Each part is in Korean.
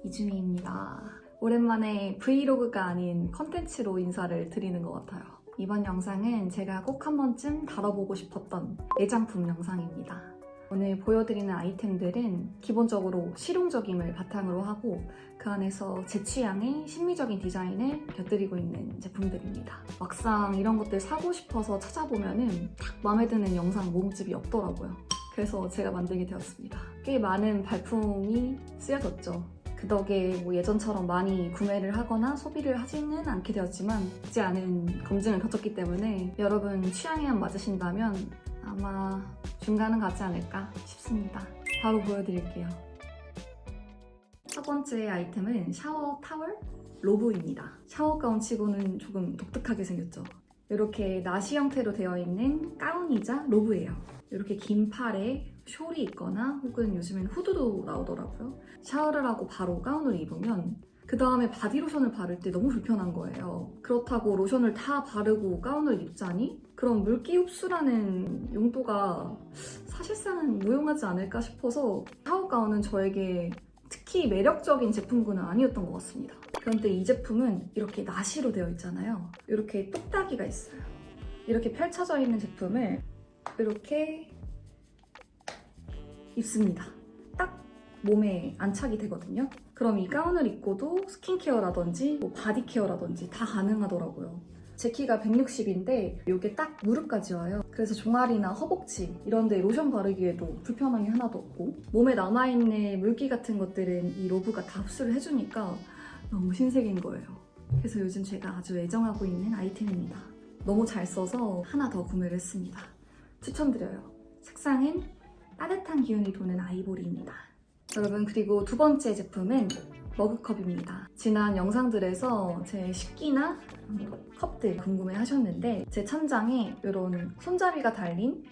이주미입니다. 오랜만에 브이로그가 아닌 컨텐츠로 인사를 드리는 것 같아요. 이번 영상은 제가 꼭 한 번쯤 다뤄보고 싶었던 애장품 영상입니다. 오늘 보여드리는 아이템들은 기본적으로 실용적임을 바탕으로 하고 그 안에서 제 취향의 심미적인 디자인을 곁들이고 있는 제품들입니다. 막상 이런 것들 사고 싶어서 찾아보면은 딱 마음에 드는 영상 모음집이 없더라고요. 그래서 제가 만들게 되었습니다. 꽤 많은 발품이 쓰여졌죠. 그 덕에 예전처럼 많이 구매를 하거나 소비를 하지는 않게 되었지만 쉽지 않은 검증을 거쳤기 때문에 여러분 취향에 안 맞으신다면 아마 중간은 가지 않을까 싶습니다. 바로 보여드릴게요. 첫 번째 아이템은 샤워 타월 로브입니다. 샤워 가운 치고는 조금 독특하게 생겼죠. 이렇게 나시 형태로 되어 있는 가운이자 로브예요. 이렇게 긴 팔에 숄이 있거나 혹은 요즘엔 후드도 나오더라고요. 샤워를 하고 바로 가운을 입으면 그 다음에 바디로션을 바를 때 너무 불편한 거예요. 그렇다고 로션을 다 바르고 가운을 입자니 그런 물기 흡수라는 용도가 사실상은 무용하지 않을까 싶어서 샤워 가운은 저에게 특히 매력적인 제품군은 아니었던 것 같습니다. 그런데 이 제품은 이렇게 나시로 되어 있잖아요. 이렇게 똑딱이가 있어요. 이렇게 펼쳐져 있는 제품을 이렇게 입습니다. 딱 몸에 안착이 되거든요. 그럼 이 가운을 입고도 스킨케어라든지 바디케어라든지 다 가능하더라고요. 제 키가 160인데 이게 딱 무릎까지 와요. 그래서 종아리나 허벅지 이런 데 로션 바르기에도 불편함이 하나도 없고 몸에 남아있는 물기 같은 것들은 이 로브가 다 흡수를 해주니까 너무 신세계인 거예요. 그래서 요즘 제가 아주 애정하고 있는 아이템입니다. 너무 잘 써서 하나 더 구매를 했습니다. 추천드려요. 색상은 따뜻한 기운이 도는 아이보리입니다. 여러분, 그리고 두 번째 제품은 머그컵입니다. 지난 영상들에서 제 식기나 컵들 궁금해 하셨는데 제 천장에 이런 손잡이가 달린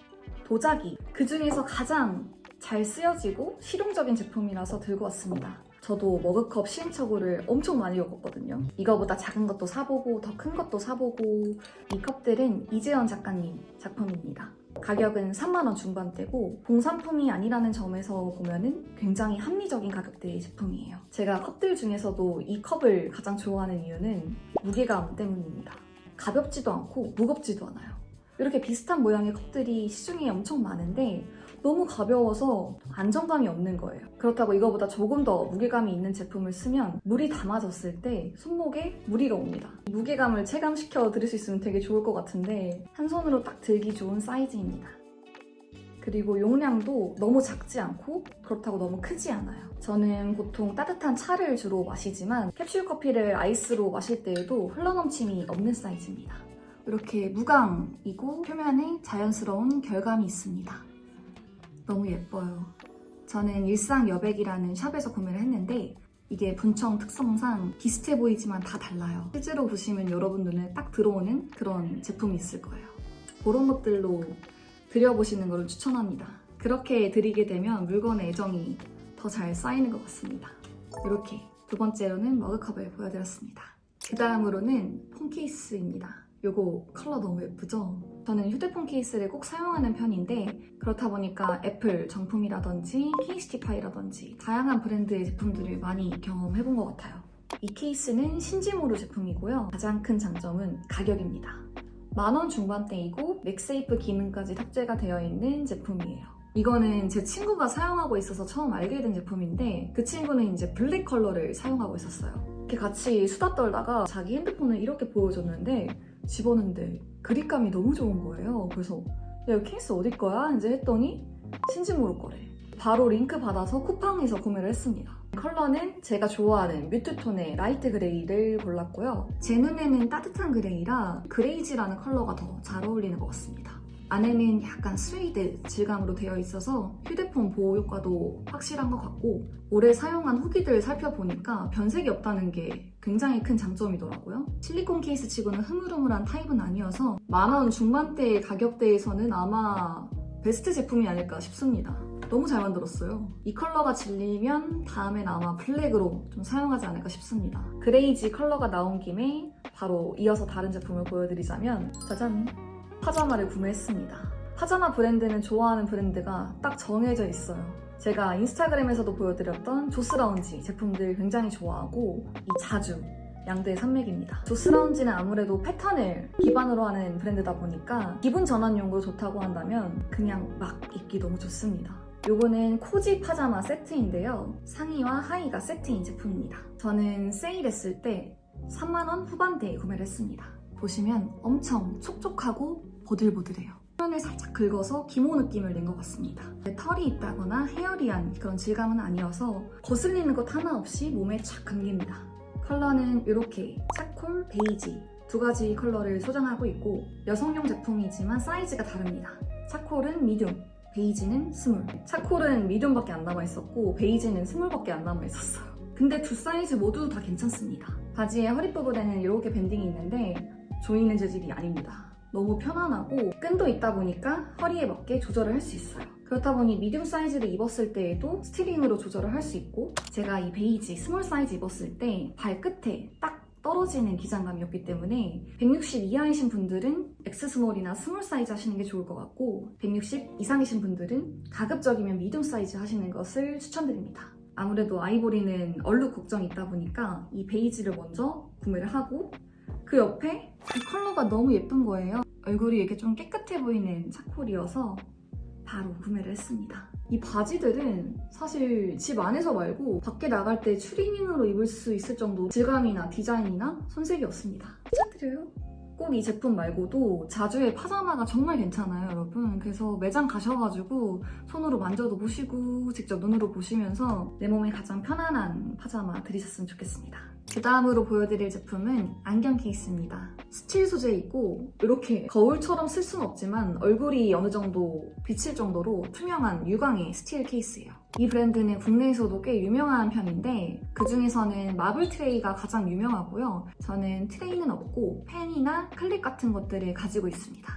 도자기, 그 중에서 가장 잘 쓰여지고 실용적인 제품이라서 들고 왔습니다. 저도 머그컵 시행착오를 엄청 많이 겪었거든요. 이거보다 작은 것도 사보고 더 큰 것도 사보고. 이 컵들은 이재현 작가님 작품입니다. 가격은 3만 원 중반대고 공산품이 아니라는 점에서 보면은 굉장히 합리적인 가격대의 제품이에요. 제가 컵들 중에서도 이 컵을 가장 좋아하는 이유는 무게감 때문입니다. 가볍지도 않고 무겁지도 않아요. 이렇게 비슷한 모양의 컵들이 시중에 엄청 많은데 너무 가벼워서 안정감이 없는 거예요. 그렇다고 이거보다 조금 더 무게감이 있는 제품을 쓰면 물이 담아졌을 때 손목에 무리가 옵니다. 무게감을 체감시켜 드릴 수 있으면 되게 좋을 것 같은데 한 손으로 딱 들기 좋은 사이즈입니다. 그리고 용량도 너무 작지 않고 그렇다고 너무 크지 않아요. 저는 보통 따뜻한 차를 주로 마시지만 캡슐 커피를 아이스로 마실 때에도 흘러넘침이 없는 사이즈입니다. 이렇게 무광이고 표면에 자연스러운 결감이 있습니다. 너무 예뻐요. 저는 일상 여백이라는 샵에서 구매를 했는데 이게 분청 특성상 비슷해 보이지만 다 달라요. 실제로 보시면 여러분 눈에 딱 들어오는 그런 제품이 있을 거예요. 그런 것들로 드려보시는 걸 추천합니다. 그렇게 드리게 되면 물건의 애정이 더 잘 쌓이는 것 같습니다. 이렇게 두 번째로는 머그컵을 보여드렸습니다. 그 다음으로는 폰 케이스입니다. 요거 컬러 너무 예쁘죠? 저는 휴대폰 케이스를 꼭 사용하는 편인데 그렇다 보니까 애플 정품이라든지 케이스티파이라든지 다양한 브랜드의 제품들을 많이 경험해본 것 같아요. 이 케이스는 신지모루 제품이고요. 가장 큰 장점은 가격입니다. 10,000원 중반대이고 맥세이프 기능까지 탑재가 되어 있는 제품이에요. 이거는 제 친구가 사용하고 있어서 처음 알게 된 제품인데 그 친구는 이제 블랙 컬러를 사용하고 있었어요. 이렇게 같이 수다 떨다가 자기 핸드폰을 이렇게 보여줬는데 집었는데 그립감이 너무 좋은 거예요. 그래서 야, 이 케이스 어디 거야? 이제 했더니 신지모루 거래. 바로 링크 받아서 쿠팡에서 구매를 했습니다. 컬러는 제가 좋아하는 뮤트톤의 라이트 그레이를 골랐고요. 제 눈에는 따뜻한 그레이라 그레이지라는 컬러가 더 잘 어울리는 것 같습니다. 안에는 약간 스웨이드 질감으로 되어 있어서 휴대폰 보호 효과도 확실한 것 같고 오래 사용한 후기들 살펴보니까 변색이 없다는 게 굉장히 큰 장점이더라고요. 실리콘 케이스 치고는 흐물흐물한 타입은 아니어서 10,000원 중반대의 가격대에서는 아마 베스트 제품이 아닐까 싶습니다. 너무 잘 만들었어요. 이 컬러가 질리면 다음엔 아마 블랙으로 좀 사용하지 않을까 싶습니다. 그레이지 컬러가 나온 김에 바로 이어서 다른 제품을 보여드리자면 짜잔! 파자마를 구매했습니다. 파자마 브랜드는 좋아하는 브랜드가 딱 정해져 있어요. 제가 인스타그램에서도 보여드렸던 조스라운지 제품들 굉장히 좋아하고 이 자주 양대의 산맥입니다. 조스라운지는 아무래도 패턴을 기반으로 하는 브랜드다 보니까 기분 전환용으로 좋다고 한다면 그냥 막 입기 너무 좋습니다. 요거는 코지 파자마 세트인데요. 상의와 하의가 세트인 제품입니다. 저는 세일했을 때 3만원 후반대에 구매를 했습니다. 보시면 엄청 촉촉하고 보들보들해요. 표면을 살짝 긁어서 기모 느낌을 낸 것 같습니다. 털이 있다거나 헤어리한 그런 질감은 아니어서 거슬리는 것 하나 없이 몸에 착 감깁니다. 컬러는 이렇게 차콜, 베이지 두 가지 컬러를 소장하고 있고 여성용 제품이지만 사이즈가 다릅니다. 차콜은 미디움, 베이지는 스몰. 차콜은 미디움밖에 안 남아있었고 베이지는 스몰밖에 안 남아있었어요. 근데 두 사이즈 모두 다 괜찮습니다. 바지의 허리 부분에는 이렇게 밴딩이 있는데 조이는 재질이 아닙니다. 너무 편안하고 끈도 있다 보니까 허리에 맞게 조절을 할 수 있어요. 그렇다 보니 미디움 사이즈를 입었을 때에도 스티링으로 조절을 할 수 있고 제가 이 베이지 스몰 사이즈 입었을 때 발끝에 딱 떨어지는 기장감이었기 때문에 160 이하이신 분들은 X스몰이나 스몰 사이즈 하시는 게 좋을 것 같고 160 이상이신 분들은 가급적이면 미디움 사이즈 하시는 것을 추천드립니다. 아무래도 아이보리는 얼룩 걱정이 있다 보니까 이 베이지를 먼저 구매를 하고 그 옆에 이 컬러가 너무 예쁜 거예요. 얼굴이 이렇게 좀 깨끗해 보이는 차콜이어서 바로 구매를 했습니다. 이 바지들은 사실 집 안에서 말고 밖에 나갈 때 추리닝으로 입을 수 있을 정도 질감이나 디자인이나 손색이 없습니다. 추천드려요. 꼭 이 제품 말고도 자주의 파자마가 정말 괜찮아요, 여러분. 그래서 매장 가셔가지고 손으로 만져도 보시고 직접 눈으로 보시면서 내 몸에 가장 편안한 파자마 들이셨으면 좋겠습니다. 그 다음으로 보여드릴 제품은 안경 케이스입니다. 스틸 소재이고 이렇게 거울처럼 쓸 수는 없지만 얼굴이 어느 정도 비칠 정도로 투명한 유광의 스틸 케이스예요. 이 브랜드는 국내에서도 꽤 유명한 편인데 그 중에서는 마블 트레이가 가장 유명하고요. 저는 트레이는 없고 펜이나 클립 같은 것들을 가지고 있습니다.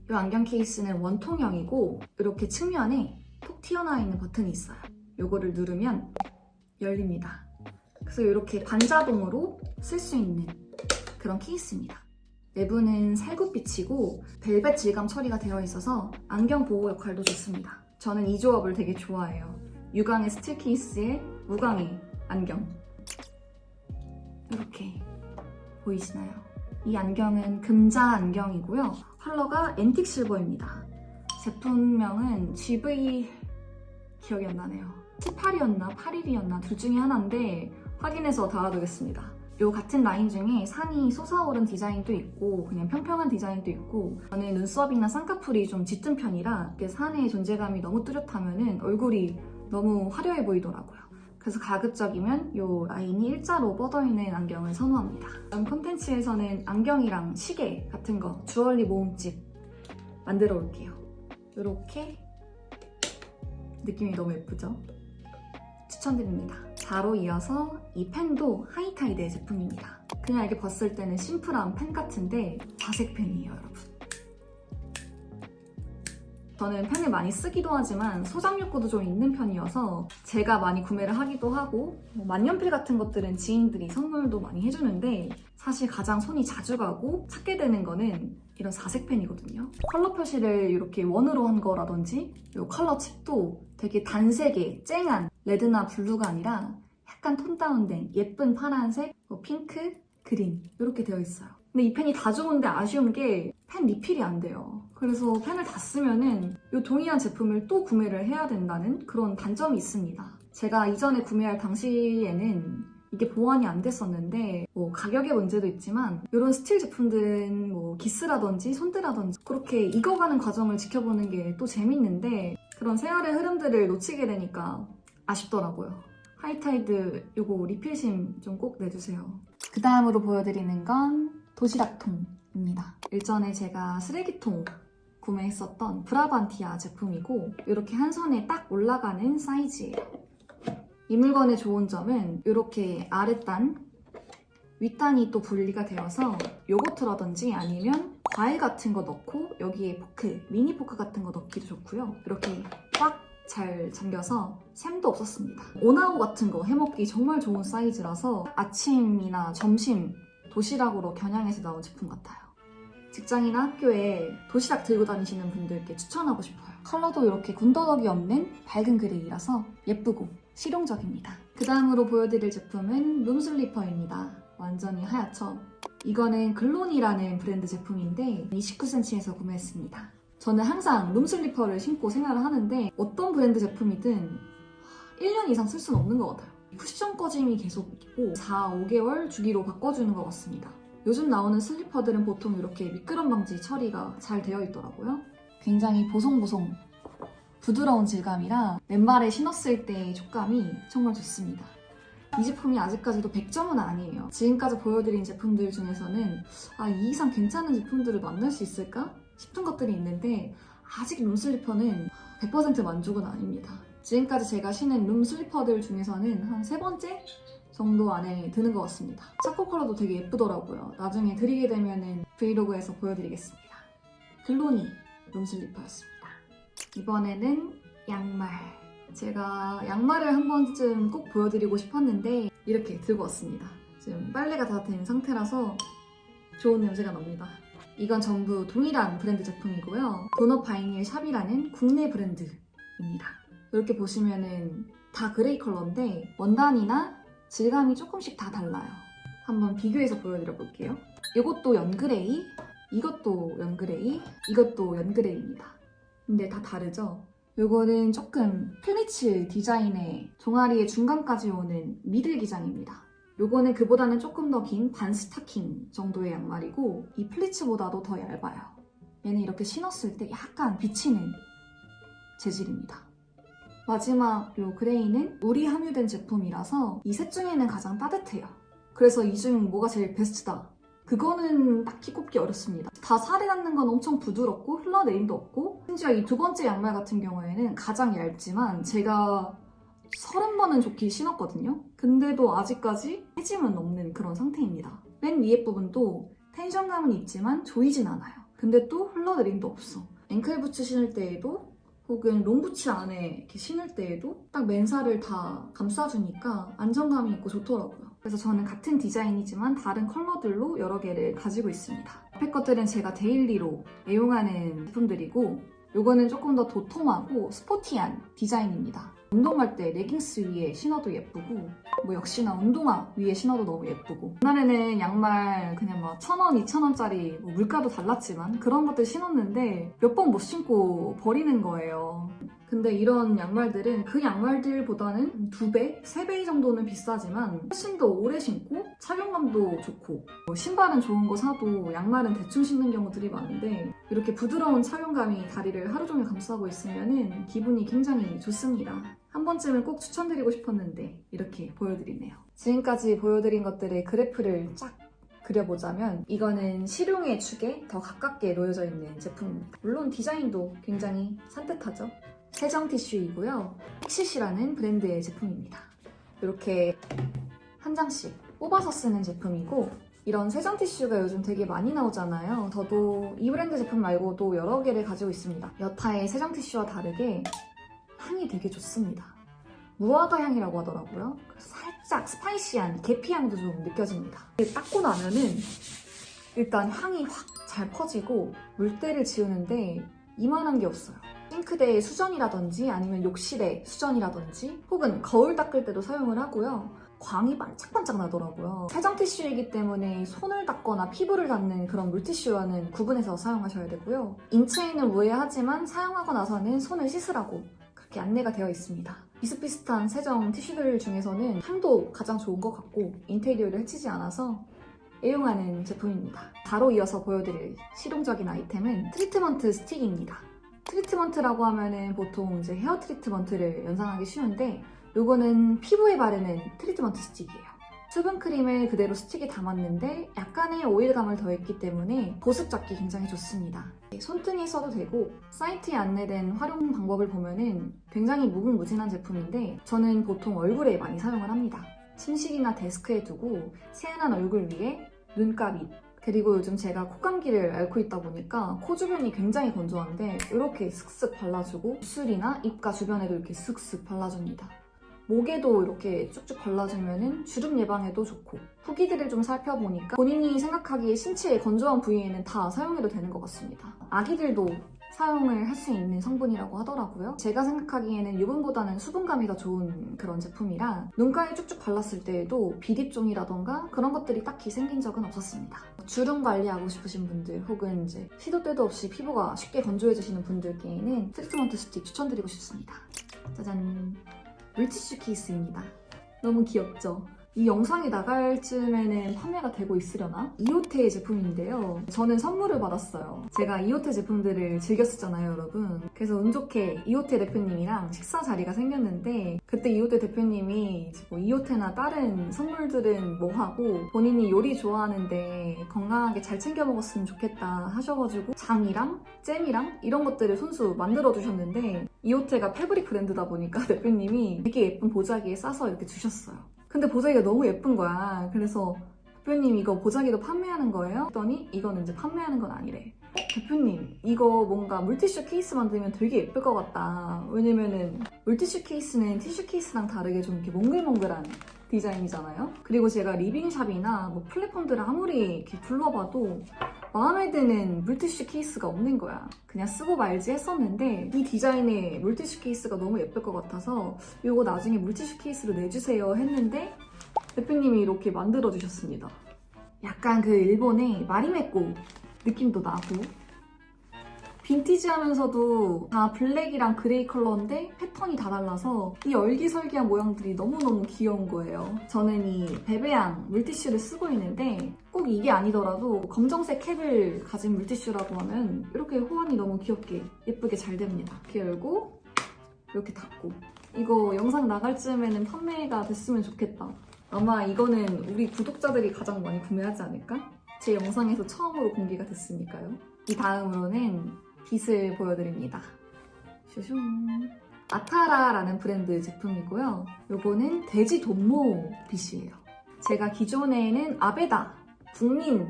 이 안경 케이스는 원통형이고 이렇게 측면에 톡 튀어나와 있는 버튼이 있어요. 이거를 누르면 열립니다. 그래서 이렇게 반자동으로 쓸 수 있는 그런 케이스입니다. 내부는 살구빛이고 벨벳 질감 처리가 되어 있어서 안경 보호 역할도 좋습니다. 저는 이 조합을 되게 좋아해요. 유광의 스틸 케이스에 무광의 안경. 이렇게 보이시나요? 이 안경은 금자 안경이고요. 컬러가 앤틱 실버입니다. 제품명은 GV 기억이 안 나네요. 18이었나 8일이었나 둘 중에 하나인데 확인해서 달아두겠습니다. 요 같은 라인 중에 산이 솟아오른 디자인도 있고 그냥 평평한 디자인도 있고 저는 눈썹이나 쌍꺼풀이 좀 짙은 편이라 산의 존재감이 너무 뚜렷하면 얼굴이 너무 화려해 보이더라고요. 그래서 가급적이면 요 라인이 일자로 뻗어있는 안경을 선호합니다. 다음 콘텐츠에서는 안경이랑 시계 같은 거 주얼리 모음집 만들어 올게요. 이렇게 느낌이 너무 예쁘죠? 추천드립니다. 바로 이어서 이 펜도 하이타이드의 제품입니다. 그냥 이렇게 봤을 때는 심플한 펜 같은데 자색 펜이에요, 여러분. 저는 펜을 많이 쓰기도 하지만 소장 욕구도 좀 있는 편이어서 제가 많이 구매를 하기도 하고 만년필 같은 것들은 지인들이 선물도 많이 해주는데 사실 가장 손이 자주 가고 찾게 되는 거는 이런 사색 펜이거든요. 컬러 표시를 이렇게 원으로 한 거라든지 이 컬러 칩도 되게 단색의 쨍한 레드나 블루가 아니라 약간 톤 다운된 예쁜 파란색, 핑크, 그린 이렇게 되어 있어요. 근데 이 펜이 다 좋은데 아쉬운 게 펜 리필이 안 돼요. 그래서 펜을 다 쓰면은 이 동일한 제품을 또 구매를 해야 된다는 그런 단점이 있습니다. 제가 이전에 구매할 당시에는 이게 보완이 안 됐었는데 가격의 문제도 있지만 이런 스틸 제품들은 기스라든지 손드라든지 그렇게 익어가는 과정을 지켜보는 게 또 재밌는데 그런 생활의 흐름들을 놓치게 되니까 아쉽더라고요. 하이타이드 요거 리필심 좀 꼭 내주세요. 그 다음으로 보여드리는 건 도시락통입니다. 일전에 제가 쓰레기통 구매했었던 브라반티아 제품이고 이렇게 한 손에 딱 올라가는 사이즈예요. 이 물건의 좋은 점은 이렇게 아랫단, 윗단이 또 분리가 되어서 요거트라든지 아니면 과일 같은 거 넣고 여기에 포크, 미니 포크 같은 거 넣기도 좋고요. 이렇게 꽉 잘 잠겨서 샘도 없었습니다. 오나오 같은 거 해먹기 정말 좋은 사이즈라서 아침이나 점심 도시락으로 겨냥해서 나온 제품 같아요. 직장이나 학교에 도시락 들고 다니시는 분들께 추천하고 싶어요. 컬러도 이렇게 군더더기 없는 밝은 그레이라서 예쁘고 실용적입니다. 그 다음으로 보여드릴 제품은 룸슬리퍼입니다. 완전히 하얗죠? 이거는 글론이라는 브랜드 제품인데 29cm에서 구매했습니다. 저는 항상 룸슬리퍼를 신고 생활을 하는데 어떤 브랜드 제품이든 1년 이상 쓸 수는 없는 것 같아요. 쿠션 꺼짐이 계속 있고 4, 5개월 주기로 바꿔주는 것 같습니다. 요즘 나오는 슬리퍼들은 보통 이렇게 미끄럼 방지 처리가 잘 되어 있더라고요. 굉장히 보송보송 부드러운 질감이라 맨발에 신었을 때의 촉감이 정말 좋습니다. 이 제품이 아직까지도 100점은 아니에요. 지금까지 보여드린 제품들 중에서는 이 이상 괜찮은 제품들을 만날 수 있을까 싶은 것들이 있는데 아직 룸슬리퍼는 100% 만족은 아닙니다. 지금까지 제가 신은 룸슬리퍼들 중에서는 한 3번째 정도 안에 드는 것 같습니다. 차코 컬러도 되게 예쁘더라고요. 나중에 드리게 되면 브이로그에서 보여드리겠습니다. 글로니 룸슬리퍼였습니다. 이번에는 양말. 제가 양말을 한 번쯤 꼭 보여드리고 싶었는데 이렇게 들고 왔습니다. 지금 빨래가 다 된 상태라서 좋은 냄새가 납니다. 이건 전부 동일한 브랜드 제품이고요. 도넛 바이닐 샵이라는 국내 브랜드입니다. 이렇게 보시면은 다 그레이 컬러인데 원단이나 질감이 조금씩 다 달라요. 한번 비교해서 보여드려 볼게요. 이것도 연그레이, 이것도 연그레이, 이것도 연그레이입니다. 근데 다 다르죠? 이거는 조금 플리츠 디자인의 종아리의 중간까지 오는 미들 기장입니다. 요거는 그보다는 조금 더 긴 반 스타킹 정도의 양말이고 이 플리츠보다도 더 얇아요. 얘는 이렇게 신었을 때 약간 비치는 재질입니다. 마지막 요 그레이는 물이 함유된 제품이라서 이 셋 중에는 가장 따뜻해요. 그래서 이 중 뭐가 제일 베스트다? 그거는 딱히 꼽기 어렵습니다. 다 살이 닿는 건 엄청 부드럽고 흘러내림도 없고 심지어 이 두 번째 양말 같은 경우에는 가장 얇지만 제가 30번은 좋게 신었거든요. 근데도 아직까지 해짐은 없는 그런 상태입니다. 맨 위에 부분도 텐션감은 있지만 조이진 않아요. 근데 또 흘러내림도 없어. 앵클 부츠 신을 때에도 혹은 롱부츠 안에 이렇게 신을 때에도 딱 맨살을 다 감싸주니까 안정감이 있고 좋더라고요. 그래서 저는 같은 디자인이지만 다른 컬러들로 여러 개를 가지고 있습니다. 앞에 것들은 제가 데일리로 애용하는 제품들이고 요거는 조금 더 도톰하고 스포티한 디자인입니다. 운동할 때 레깅스 위에 신어도 예쁘고 뭐 역시나 운동화 위에 신어도 너무 예쁘고 옛날에는 양말 그냥 막 1,000원, 2,000원짜리 뭐 물가도 달랐지만 그런 것들 신었는데 몇 번 못 신고 버리는 거예요. 근데 이런 양말들은 그 양말들보다는 2배, 3배 정도는 비싸지만 훨씬 더 오래 신고 착용감도 좋고 신발은 좋은 거 사도 양말은 대충 신는 경우들이 많은데 이렇게 부드러운 착용감이 다리를 하루 종일 감싸고 있으면 기분이 굉장히 좋습니다. 한 번쯤은 꼭 추천드리고 싶었는데 이렇게 보여드리네요. 지금까지 보여드린 것들의 그래프를 쫙 그려보자면 이거는 실용의 축에 더 가깝게 놓여져 있는 제품입니다. 물론 디자인도 굉장히 산뜻하죠. 세정 티슈이고요. 픽시시라는 브랜드의 제품입니다. 이렇게 한 장씩 뽑아서 쓰는 제품이고 이런 세정 티슈가 요즘 되게 많이 나오잖아요. 저도 이 브랜드 제품 말고도 여러 개를 가지고 있습니다. 여타의 세정 티슈와 다르게 향이 되게 좋습니다. 무화과 향이라고 하더라고요. 그래서 살짝 스파이시한 계피 향도 좀 느껴집니다. 닦고 나면은 일단 향이 확 잘 퍼지고 물때를 지우는데 이만한 게 없어요. 싱크대 수전이라든지 아니면 욕실의 수전이라든지 혹은 거울 닦을 때도 사용을 하고요. 광이 반짝반짝 나더라고요. 세정 티슈이기 때문에 손을 닦거나 피부를 닦는 그런 물티슈와는 구분해서 사용하셔야 되고요. 인체에는 무해하지만 사용하고 나서는 손을 씻으라고 그렇게 안내가 되어 있습니다. 비슷비슷한 세정 티슈들 중에서는 향도 가장 좋은 것 같고 인테리어를 해치지 않아서 애용하는 제품입니다. 바로 이어서 보여드릴 실용적인 아이템은 트리트먼트 스틱입니다. 트리트먼트라고 하면은 보통 이제 헤어 트리트먼트를 연상하기 쉬운데 이거는 피부에 바르는 트리트먼트 스틱이에요. 수분크림을 그대로 스틱에 담았는데 약간의 오일감을 더했기 때문에 보습 잡기 굉장히 좋습니다. 손등에 써도 되고 사이트에 안내된 활용 방법을 보면은 굉장히 무궁무진한 제품인데 저는 보통 얼굴에 많이 사용을 합니다. 침실이나 데스크에 두고 세안한 얼굴 위에 눈가 밑 그리고 요즘 제가 콧감기를 앓고 있다 보니까 코 주변이 굉장히 건조한데 이렇게 슥슥 발라주고 입술이나 입가 주변에도 이렇게 슥슥 발라줍니다. 목에도 이렇게 쭉쭉 발라주면 주름 예방에도 좋고 후기들을 좀 살펴보니까 본인이 생각하기에 신체의 건조한 부위에는 다 사용해도 되는 것 같습니다. 아기들도 사용을 할 수 있는 성분이라고 하더라고요. 제가 생각하기에는 유분보다는 수분감이 더 좋은 그런 제품이라 눈가에 쭉쭉 발랐을 때에도 비립종이라던가 그런 것들이 딱히 생긴 적은 없었습니다. 주름 관리하고 싶으신 분들 혹은 이제 시도 때도 없이 피부가 쉽게 건조해지시는 분들께는 트리트먼트 스틱 추천드리고 싶습니다. 짜잔! 물티슈 케이스입니다. 너무 귀엽죠? 이 영상이 나갈 쯤에는 판매가 되고 있으려나? 이오테 제품인데요. 저는 선물을 받았어요. 제가 이오테 제품들을 즐겨 쓰잖아요, 여러분. 그래서 운 좋게 이오테 대표님이랑 식사 자리가 생겼는데 그때 이오테 대표님이 뭐 이오테나 다른 선물들은 뭐 하고 본인이 요리 좋아하는데 건강하게 잘 챙겨 먹었으면 좋겠다 하셔가지고 장이랑 잼이랑 이런 것들을 손수 만들어 주셨는데 이오테가 패브릭 브랜드다 보니까 대표님이 되게 예쁜 보자기에 싸서 이렇게 주셨어요. 근데 보자기가 너무 예쁜 거야. 그래서 대표님 이거 보자기도 판매하는 거예요? 했더니 이거는 이제 판매하는 건 아니래. 대표님 이거 뭔가 물티슈 케이스 만들면 되게 예쁠 것 같다. 왜냐면은 물티슈 케이스는 티슈 케이스랑 다르게 좀 이렇게 몽글몽글한 디자인이잖아요. 그리고 제가 리빙샵이나 뭐 플랫폼들을 아무리 이렇게 둘러봐도 마음에 드는 물티슈 케이스가 없는 거야. 그냥 쓰고 말지 했었는데 이 디자인의 물티슈 케이스가 너무 예쁠 것 같아서 이거 나중에 물티슈 케이스로 내주세요 했는데 대표님이 이렇게 만들어주셨습니다. 약간 그 일본의 마리메꼬 느낌도 나고 빈티지하면서도 다 블랙이랑 그레이 컬러인데 패턴이 다 달라서 이 얼기설기한 모양들이 너무너무 귀여운 거예요. 저는 이 베베양 물티슈를 쓰고 있는데 꼭 이게 아니더라도 검정색 캡을 가진 물티슈라고 하면 이렇게 호환이 너무 귀엽게 예쁘게 잘 됩니다. 이렇게 열고 이렇게 닫고 이거 영상 나갈 쯤에는 판매가 됐으면 좋겠다. 아마 이거는 우리 구독자들이 가장 많이 구매하지 않을까? 제 영상에서 처음으로 공개가 됐으니까요. 이 다음으로는 빗을 보여드립니다. 슈슝. 아타라라는 브랜드 제품이고요. 요거는 돼지 돈모 빗이에요. 제가 기존에는 아베다 국민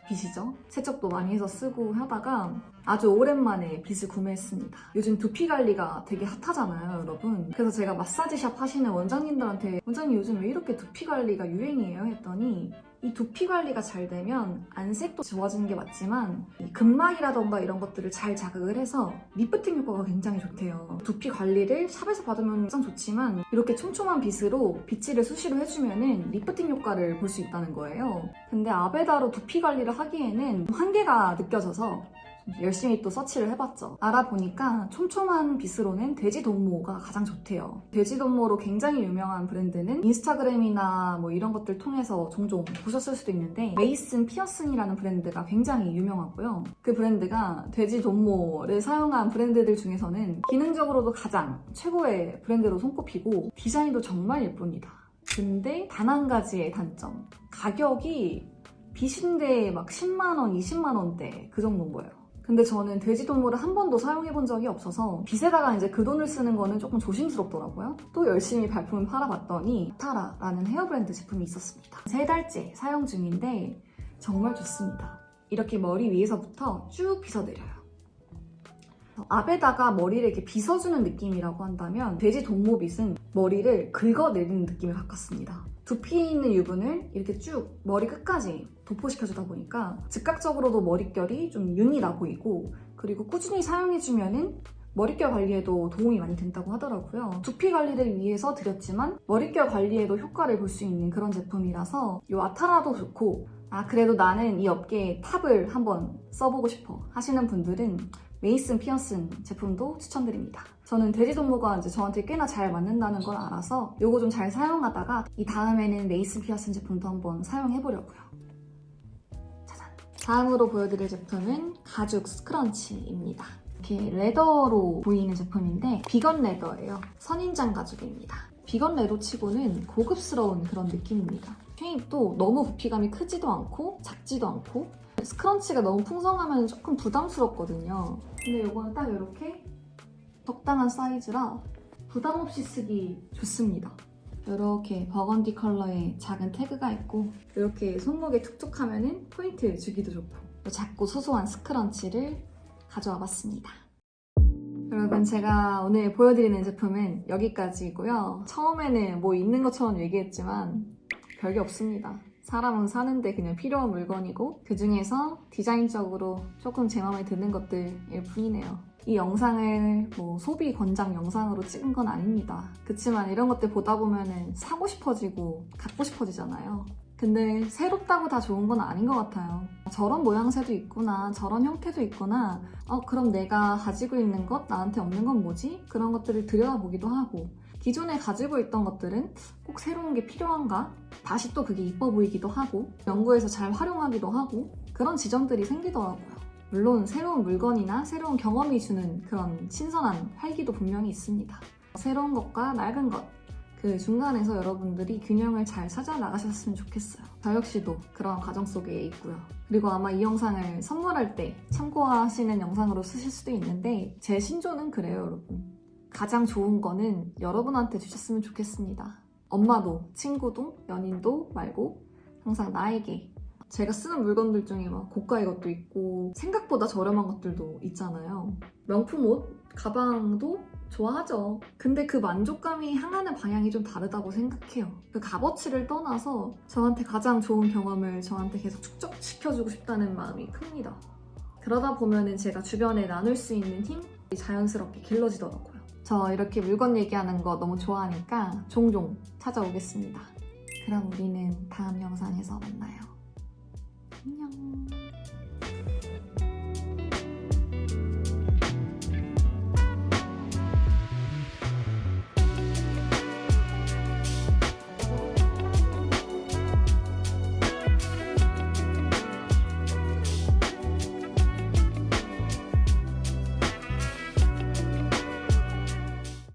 빗이죠. 세척도 많이 해서 쓰고 하다가 아주 오랜만에 빗을 구매했습니다. 요즘 두피 관리가 되게 핫하잖아요, 여러분. 그래서 제가 마사지샵 하시는 원장님들한테 원장님 요즘 왜 이렇게 두피 관리가 유행이에요? 했더니 이 두피 관리가 잘 되면 안색도 좋아지는 게 맞지만 이 근막이라던가 이런 것들을 잘 자극을 해서 리프팅 효과가 굉장히 좋대요. 두피 관리를 샵에서 받으면 가장 좋지만 이렇게 촘촘한 빗으로 빗질을 수시로 해주면 리프팅 효과를 볼 수 있다는 거예요. 근데 아베다로 두피 관리를 하기에는 한계가 느껴져서 열심히 또 서치를 해봤죠. 알아보니까 촘촘한 빗으로는 돼지돈모가 가장 좋대요. 돼지돈모로 굉장히 유명한 브랜드는 인스타그램이나 뭐 이런 것들 통해서 종종 보셨을 수도 있는데 메이슨 피어슨이라는 브랜드가 굉장히 유명하고요. 그 브랜드가 돼지돈모를 사용한 브랜드들 중에서는 기능적으로도 가장 최고의 브랜드로 손꼽히고 디자인도 정말 예쁩니다. 근데 단 한 가지의 단점, 가격이 빗인데 막 10만원, 20만원대 그 정도인 거예요. 근데 저는 돼지돈모를 한 번도 사용해본 적이 없어서 빗에다가 이제 그 돈을 쓰는 거는 조금 조심스럽더라고요. 또 열심히 발품을 팔아봤더니 타라라는 헤어 브랜드 제품이 있었습니다. 3달째 사용 중인데 정말 좋습니다. 이렇게 머리 위에서부터 쭉 빗어내려요. 앞에다가 머리를 이렇게 빗어주는 느낌이라고 한다면 돼지돈모 빗은 머리를 긁어내리는 느낌에 가깝습니다. 두피에 있는 유분을 이렇게 쭉 머리 끝까지 도포시켜주다 보니까 즉각적으로도 머릿결이 좀 윤이 나 보이고 그리고 꾸준히 사용해주면은 머릿결 관리에도 도움이 많이 된다고 하더라고요. 두피 관리를 위해서 드렸지만 머릿결 관리에도 효과를 볼 수 있는 그런 제품이라서 이 아타라도 좋고 그래도 나는 이 업계의 탑을 한번 써보고 싶어 하시는 분들은 메이슨 피어슨 제품도 추천드립니다. 저는 돼지돈모가 이제 저한테 꽤나 잘 맞는다는 걸 알아서 이거 좀 잘 사용하다가 이 다음에는 메이슨 피어슨 제품도 한번 사용해보려고요. 짜잔! 다음으로 보여드릴 제품은 가죽 스크런치입니다. 이렇게 레더로 보이는 제품인데 비건 레더예요. 선인장 가죽입니다. 비건 레더 치고는 고급스러운 그런 느낌입니다. 쉐입도 너무 부피감이 크지도 않고 작지도 않고 스크런치가 너무 풍성하면 조금 부담스럽거든요. 근데 이거는 딱 이렇게 적당한 사이즈라 부담 없이 쓰기 좋습니다. 이렇게 버건디 컬러의 작은 태그가 있고 이렇게 손목에 툭툭 하면은 포인트 주기도 좋고 작고 소소한 스크런치를 가져와 봤습니다. 여러분 여러분, 제가 오늘 보여드리는 제품은 여기까지고요. 처음에는 뭐 있는 것처럼 얘기했지만 별게 없습니다. 사람은 사는데 그냥 필요한 물건이고 그 중에서 디자인적으로 조금 제 마음에 드는 것들일 뿐이네요. 이 영상을 뭐 소비 권장 영상으로 찍은 건 아닙니다. 그치만 이런 것들 보다 보면은 사고 싶어지고 갖고 싶어지잖아요. 근데 새롭다고 다 좋은 건 아닌 것 같아요. 저런 모양새도 있구나, 저런 형태도 있구나. 그럼 내가 가지고 있는 것, 나한테 없는 건 뭐지? 그런 것들을 들여다보기도 하고, 기존에 가지고 있던 것들은 꼭 새로운 게 필요한가? 다시 또 그게 이뻐 보이기도 하고, 연구해서 잘 활용하기도 하고, 그런 지점들이 생기더라고요. 물론 새로운 물건이나 새로운 경험이 주는 그런 신선한 활기도 분명히 있습니다. 새로운 것과 낡은 것, 그 중간에서 여러분들이 균형을 잘 찾아 나가셨으면 좋겠어요. 저 역시도 그런 과정 속에 있고요. 그리고 아마 이 영상을 선물할 때 참고하시는 영상으로 쓰실 수도 있는데 제 신조는 그래요, 여러분. 가장 좋은 거는 여러분한테 주셨으면 좋겠습니다. 엄마도, 친구도, 연인도 말고 항상 나에게. 제가 쓰는 물건들 중에 막 고가의 것도 있고 생각보다 저렴한 것들도 있잖아요. 명품 옷, 가방도 좋아하죠. 근데 그 만족감이 향하는 방향이 좀 다르다고 생각해요. 그 값어치를 떠나서 저한테 가장 좋은 경험을 저한테 계속 축적시켜주고 싶다는 마음이 큽니다. 그러다 보면은 제가 주변에 나눌 수 있는 힘이 자연스럽게 길러지더라고요. 저 이렇게 물건 얘기하는 거 너무 좋아하니까 종종 찾아오겠습니다. 그럼 우리는 다음 영상에서 만나요. 안녕.